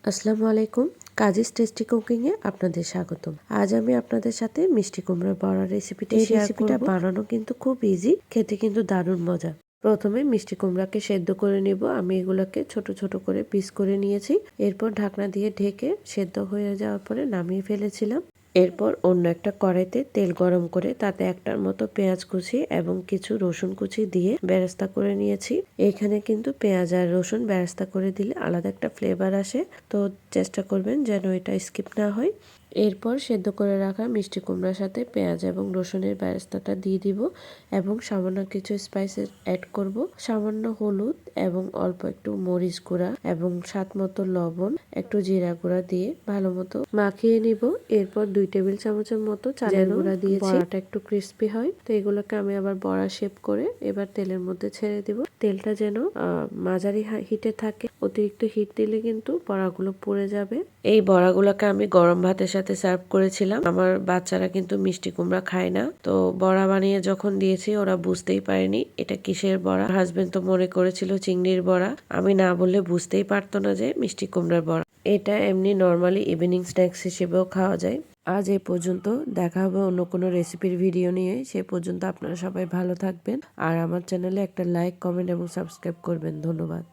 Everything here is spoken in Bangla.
আসসালামু আলাইকুম। কাজীস টেস্টি কুকিং এ আপনাদের স্বাগতম। আজ আমি আপনাদের সাথে মিষ্টি কুমড়ার বড়া রেসিপিটা শেয়ার করব। বানানো কিন্তু খুব ইজি, খেতে কিন্তু দারুণ মজা। প্রথমে মিষ্টি কুমড়াকে সেদ্ধ করে নিব। আমি এগুলোকে ছোট ছোট করে পিস করে নিয়েছি। এরপর ঢাকনা দিয়ে ঢেকে সেদ্ধ হয়ে যাওয়ার পরে নামিয়ে ফেলেছিলাম। এরপর অন্য একটা কড়াইতে তেল গরম করে তাতে একটার মতো পেঁয়াজ কুচি এবং কিছু রসুন কুচি দিয়ে বেরেস্তা করে নিয়েছি। এখানে কিন্তু পেঁয়াজ আর রসুন বেরেস্তা করে দিলে আলাদা একটা ফ্লেভার আসে, তো চেষ্টা করবেন যেন এটা স্কিপ না হয়। এরপর সেদ্ধ করে রাখা মিষ্টি কুমড়ার সাথে পেঁয়াজ এবং রসুনের বেরেস্তাটা দিয়ে দিব এবং সামান্য কিছু স্পাইসেস অ্যাড করব। সামান্য হলুদ এবং অল্প একটু মরিচ গুঁড়া এবং স্বাদ মতো লবণ, একটু জিরা গুঁড়া দিয়ে ভালো মতো মাখিয়ে নিব। এরপর 2 টেবিল চামচের মতো চালের গুঁড়া দিয়েছি। বড়াটা একটু ক্রিস্পি হয়, তো এগুলোকে আমি আবার বড়া শেপ করে এবার তেলের মধ্যে ছেড়ে দিব। তেলটা যেন মাঝারি হিটে থাকে, অতিরিক্ত হিট দিলে কিন্তু বড়াগুলো পুড়ে যাবে। এই বড়াগুলোকে আমি গরম ভাতের সাথে সার্ভ করেছিলাম। আমার বাচ্চারা কিন্তু মিষ্টি কুমড়া খায় না, তো বড়া বানিয়ে যখন দিয়েছি ওরা বুঝতেই পারেনি এটা কিসের বড়া। হাজবেন্ড তো মনে করেছিল চিংড়ির বড়া, আমি না বললে বুঝতেই পারতো না যে মিষ্টি কুমড়ার বড়া। এটা এমনি নর্মালি ইভিনিং স্ন্যাক্স হিসেবেও খাওয়া যায়। আজ এই পর্যন্ত, দেখা হবে অন্য কোনো রেসিপির ভিডিও নিয়ে। সে পর্যন্ত আপনারা সবাই ভালো থাকবেন আর আমার চ্যানেলে একটা লাইক, কমেন্ট এবং সাবস্ক্রাইব করবেন। ধন্যবাদ।